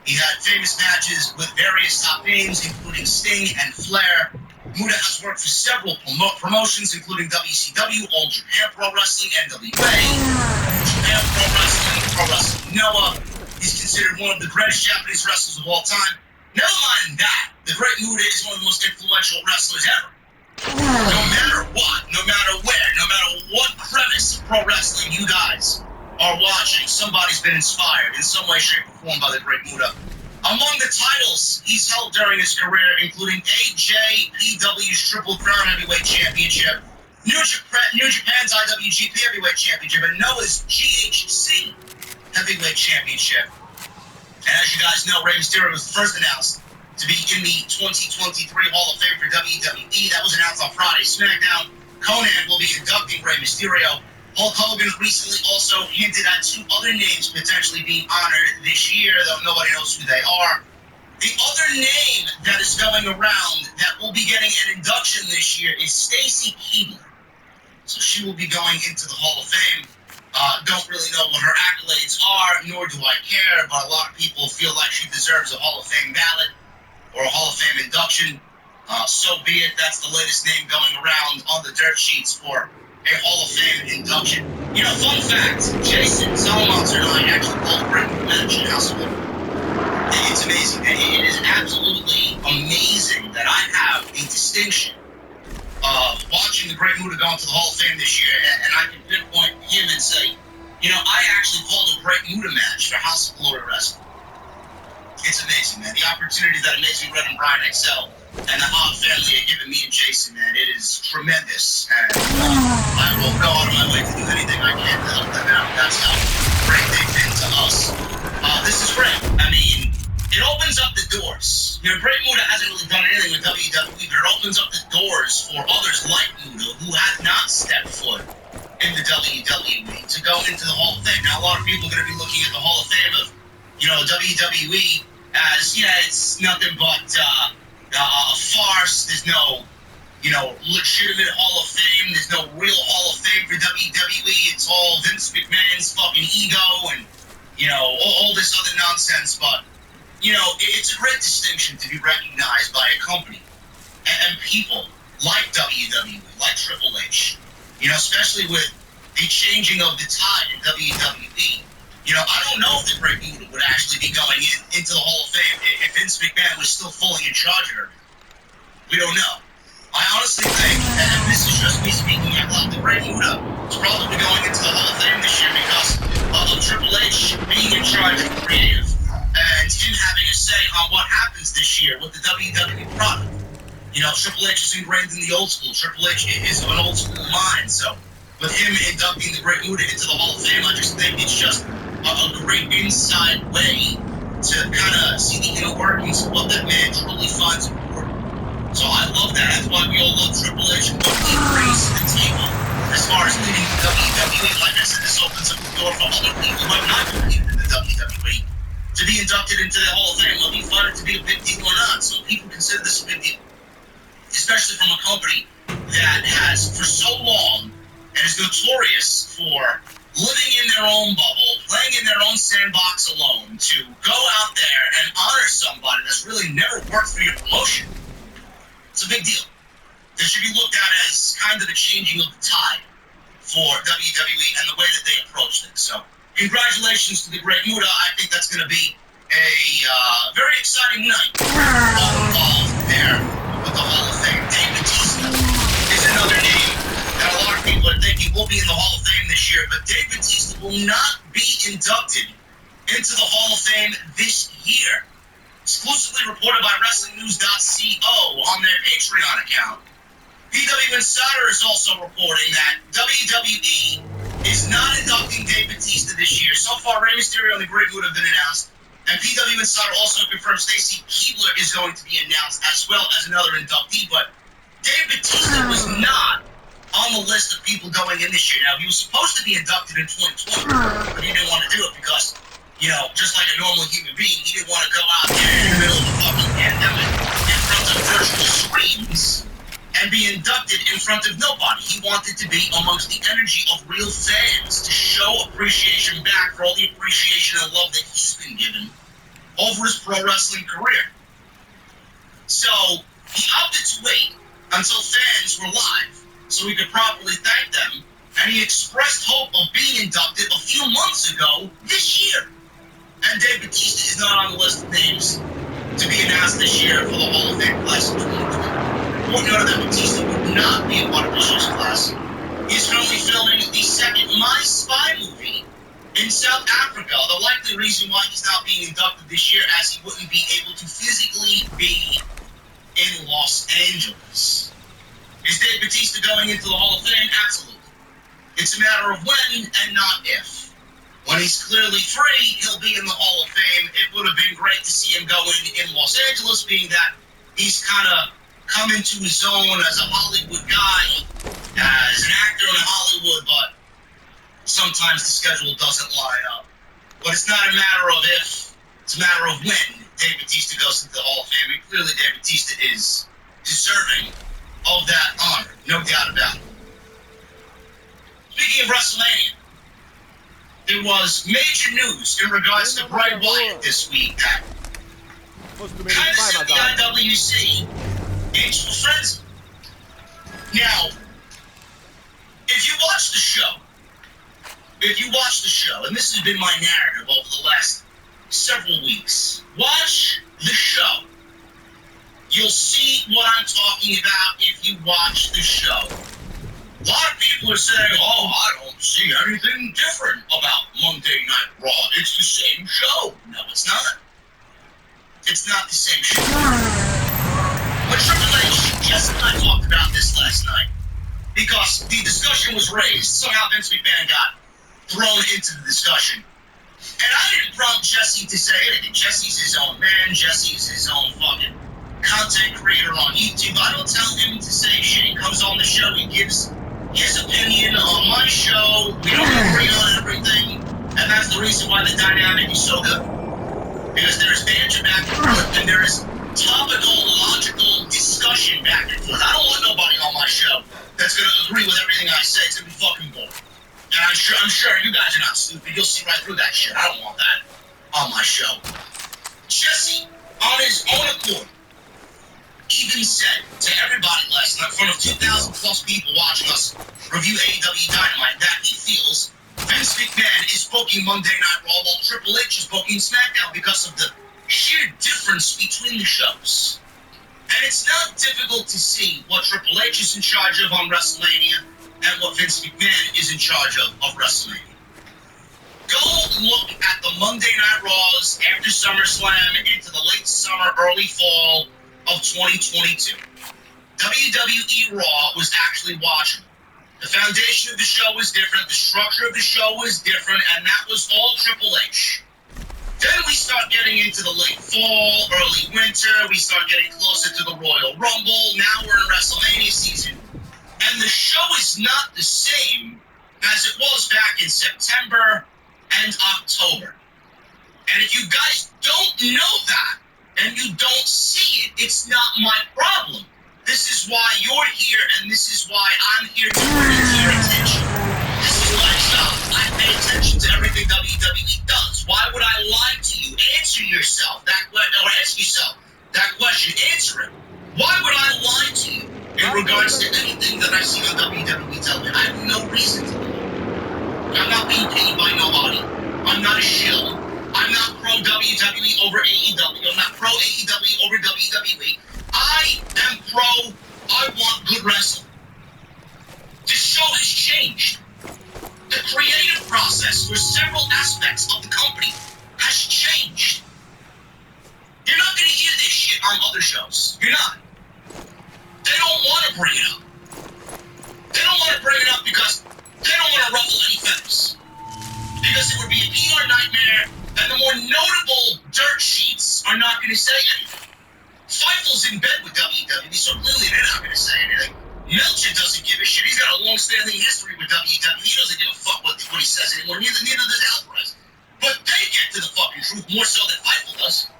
He had famous matches with various top names, including Sting and Flair. Muta has worked for several promotions, including WCW, All Japan Pro Wrestling, NWA, Japan Pro Wrestling, Pro Wrestling Noah. He's considered one of the greatest Japanese wrestlers of all time. Never mind that, the Great Muta is one of the most influential wrestlers ever. No matter what, no matter where, no matter what crevice of pro wrestling you guys are watching, somebody's been inspired in some way, shape, or form by the Great Muta. Among the titles he's held during his career, including AJPW's Triple Crown Heavyweight Championship, New Japan's IWGP Heavyweight Championship, and Noah's GHC Heavyweight Championship. And as you guys know, Rey Mysterio was first announced to be in the 2023 Hall of Fame for WWE. That was announced on Friday. SmackDown, Conan will be inducting Rey Mysterio. Hulk Hogan recently also hinted at two other names potentially being honored this year, though nobody knows who they are. The other name that is going around that will be getting an induction this year is Stacy Keibler. So she will be going into the Hall of Fame. Don't really know what her accolades are, nor do I care, but a lot of people feel like she deserves a Hall of Fame ballot or a Hall of Fame induction. So be it. That's the latest name going around on the dirt sheets for a Hall of Fame induction. You know, fun fact, Jason Salamonster and I actually called a Great Muta match in House of Wolf. It's amazing. It is absolutely amazing that I have the distinction of watching the Great Muta go into the Hall of Fame this year, and I can pinpoint him and say, you know, I actually called a Great Muta match for House of Glory Wrestling. It's amazing, man. The opportunity that Amazing Red and Brian Excel and the Hog family have given me and Jason, man, it is tremendous. And I will go out of my way to do anything I can to help them out. That's how great they've been to us. This is great. I mean, it opens up the doors. You know, Great Muta hasn't really done anything with WWE, but it opens up the doors for others like Muta who have not stepped foot in the WWE to go into the Hall of Fame. Now, a lot of people are going to be looking at the Hall of Fame of, you know, WWE as, yeah, it's nothing but a farce. There's no, you know, legitimate Hall of Fame. There's no real Hall of Fame for WWE. It's all Vince McMahon's fucking ego and, you know, all this other nonsense. But, you know, it's a great distinction to be recognized by a company and people like WWE, like Triple H, you know, especially with the changing of the tide in WWE. You know, I don't know if the Great Muta would actually be going into the Hall of Fame if Vince McMahon was still fully in charge of her. We don't know. I honestly think, and this is just me speaking out loud, the Great Muta is probably going into the Hall of Fame this year because of Triple H being in charge of creative and him having a say on what happens this year with the WWE product. You know, Triple H is ingrained in the old school. Triple H is of an old school mind, so with him inducting the Great Muta into the Hall of Fame, I just think it's just a great inside way to kind of see the inner workings of what that man truly finds important. So I love that. That's why we all love Triple H and what he brings to the table as far as leading the WWE. Like I said, this opens up the door for other people who have not believed in the WWE to be be inducted into the Hall of Fame, whether you find it to be a big deal or not. Some people consider this a big deal, especially from a company that has, for so long, and is notorious for living in their own bubble, playing in their own sandbox alone, to go out there and honor somebody that's really never worked for your promotion. It's a big deal. This should be looked at as kind of a changing of the tide for WWE and the way that they approach things. So, congratulations to the Great Muta. I think that's going to be a very exciting night. All involved there with the Hall of Fame. Dave Bautista is another name that a lot of people are thinking will be in the Hall of Fame this year, but Dave Bautista will not be inducted into the Hall of Fame this year. Exclusively reported by WrestlingNews.co on their Patreon account. PW Insider is also reporting that WWE is not inducting Dave Bautista this year. So far, Rey Mysterio and the Great Muta have been announced, and PW Insider also confirmed Stacy Keibler is going to be announced as well as another inductee, but Dave Bautista was not on the list of people going in this year. Now, he was supposed to be inducted in 2020, but he didn't want to do it because, you know, just like a normal human being, he didn't want to go out there in the middle of a fucking pandemic in front of virtual screens and be inducted in front of nobody. He wanted to be amongst the energy of real fans to show appreciation back for all the appreciation and love that he's been given over his pro wrestling career. So he opted to wait until fans were live so he could properly thank them, and he expressed hope of being inducted a few months ago this year. And Dave Bautista is not on the list of names to be announced this year for the Hall of Fame class of 2020. Important note that Bautista would not be a part of this year's class. He's currently filming the second My Spy movie in South Africa. The likely reason why he's not being inducted this year, as he wouldn't be able to physically be in Los Angeles. Is Dave Bautista going into the Hall of Fame? Absolutely. It's a matter of when and not if. When he's clearly free, he'll be in the Hall of Fame. It would have been great to see him going in Los Angeles, being that he's kind of come into his own as a Hollywood guy, as an actor in Hollywood, but sometimes the schedule doesn't line up. But it's not a matter of if, it's a matter of when Dave Bautista goes into the Hall of Fame. And clearly Dave Bautista is deserving of that honor, no doubt about it. Speaking of WrestleMania, there was major news in regards to Bray Wyatt this week that kind of sent the IWC into a frenzy. Now, if you watch the show, and this has been my narrative over the last several weeks, watch the show. You'll see what I'm talking about if you watch the show. A lot of people are saying, oh, I don't see anything different about Monday Night Raw. It's the same show. No, it's not. It's not the same show. But Triple H, Jess and I talked about this last night because the discussion was raised. Somehow Vince McMahon got thrown into the discussion. And I didn't prompt Jesse to say anything. Jesse's his own man. Jesse's his own fucking content creator on YouTube. I don't tell him to say shit. He comes on the show. He gives his opinion on my show. We don't agree on everything. And that's the reason why the dynamic is so good. Because there's banter back and forth, and there is topical, logical discussion back and forth. I don't want nobody on my show that's going to agree with everything I say. It's going to be fucking boring. And I'm sure you guys are not stupid. You'll see right through that shit. I don't want that on my show. Jesse, on his own accord, even said to everybody last night, in front of 2,000 plus people watching us review AEW Dynamite, that he feels Vince McMahon is booking Monday Night Raw while Triple H is booking SmackDown because of the sheer difference between the shows. And it's not difficult to see what Triple H is in charge of on WrestleMania and what Vince McMahon is in charge of WrestleMania. Go look at the Monday Night Raws after SummerSlam into the late summer, early fall of 2022. WWE Raw was actually watchable. The foundation of the show was different, the structure of the show was different, and that was all Triple H. Then we start getting into the late fall, early winter, we start getting closer to the Royal Rumble, now we're in WrestleMania season, and the show is not the same as it was back in September and October. And if you guys don't know that, and you don't see it, it's not my problem. This is why you're here, and this is why I'm here to bring it to your attention. This is my job. I pay attention to everything WWE does. Why would I lie to you? Answer yourself that ask yourself that question. Answer it. Why would I lie to you in regards to anything that I see on WWE television? I have no reason to lie. I'm not being paid by nobody. I'm not a shill. I'm not pro WWE over AEW. I'm not pro AEW over WWE. I am pro. I want good wrestling. This show has changed. The creative process for several aspects of the company has changed. You're not going to hear this shit on other shows. You're not. They don't want to bring it up. They don't want to bring it up because they don't want to ruffle any feathers. Because it would be a PR nightmare, and the more notable dirt sheets are not going to say anything. Feifel's in bed with WWE, so clearly they're not going to say anything. Meltzer doesn't give a shit. He's got a long-standing history with WWE. He doesn't give a fuck what he says anymore. Neither does Alvarez. But they get to the fucking truth more so than Feifel does.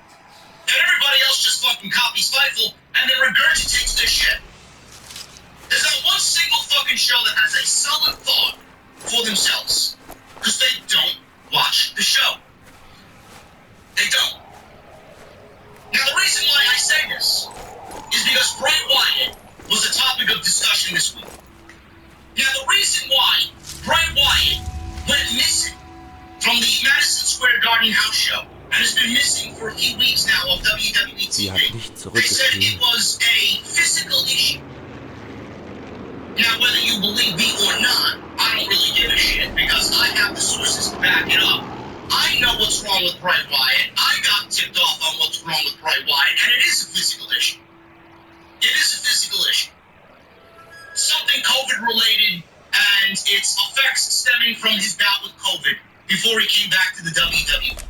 And everybody else just fucking copies Feifel and then regurgitates their shit. There's not one single fucking show that has a solid thought for themselves. Because they don't watch the show. They don't. Now, the reason why I say this is because Bray Wyatt was a topic of discussion this week. Now, the reason why Bray Wyatt went missing from the Madison Square Garden house show and has been missing for a few weeks now of WWE TV, they said it was a physical issue. Now, whether you believe me or not, I don't really give a shit because I have the sources to back it up. I know what's wrong with Bray Wyatt. I got tipped off on what's wrong with Bray Wyatt, and it is a physical issue. It is a physical issue. Something COVID-related, and its effects stemming from his bout with COVID before he came back to the WWE.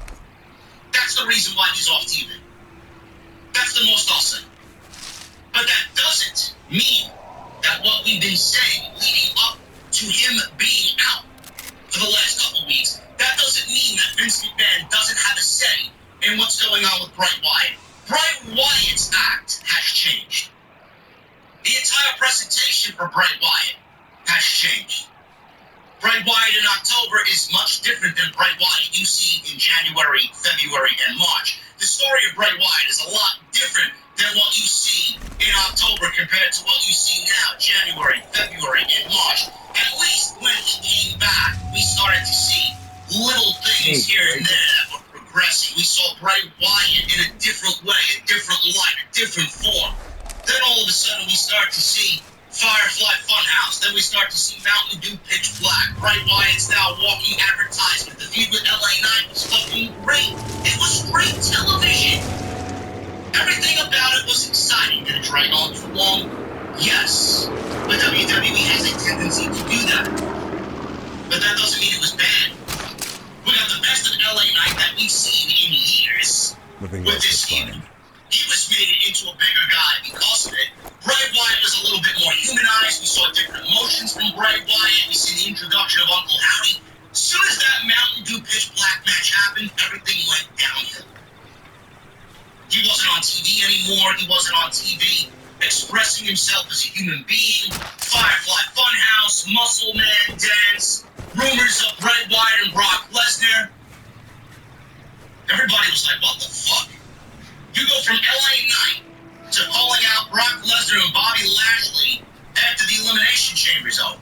That's the reason why he's off TV. That's the most I'll say. But that doesn't mean that what we've been saying leading up to him being out for the last couple weeks, that doesn't mean that Vince McMahon doesn't have a say in what's going on with Bray Wyatt. Bray Wyatt's act has changed. The entire presentation for Bray Wyatt has changed. Bray Wyatt in October is much different than Bray Wyatt you see in January, February, and March. The story of Bray Wyatt is a lot different than what you see in October compared to what you see now, January, February, and March. At least when he came back, we started to see little things here and there that were progressing. We saw Bray Wyatt in a different way, a different light, a different form. Then all of a sudden we start to see Firefly Funhouse. Then we start to see Mountain Dew Pitch Black. Bray Wyatt's now walking advertisement. The feud with LA Knight was fucking great. It was great television. Everything about it was exciting. Did it drag on too long? Yes. But WWE has a tendency to do that. But that doesn't mean it was bad. We got the best of LA Knight that we've seen in years with this feud. He was made into a bigger guy because of it. Bray Wyatt was a little bit more humanized. We saw different emotions from Bray Wyatt. We see the introduction of Uncle Howdy. As soon as that Mountain Dew Pitch Black match happened, everything went downhill. He wasn't on TV anymore. He wasn't on TV expressing himself as a human being. Firefly Funhouse, Muscle Man Dance, rumors of Bray Wyatt and Brock Lesnar. Everybody was like, what the fuck? You go from LA Knight to calling out Brock Lesnar and Bobby Lashley after the Elimination Chamber's over.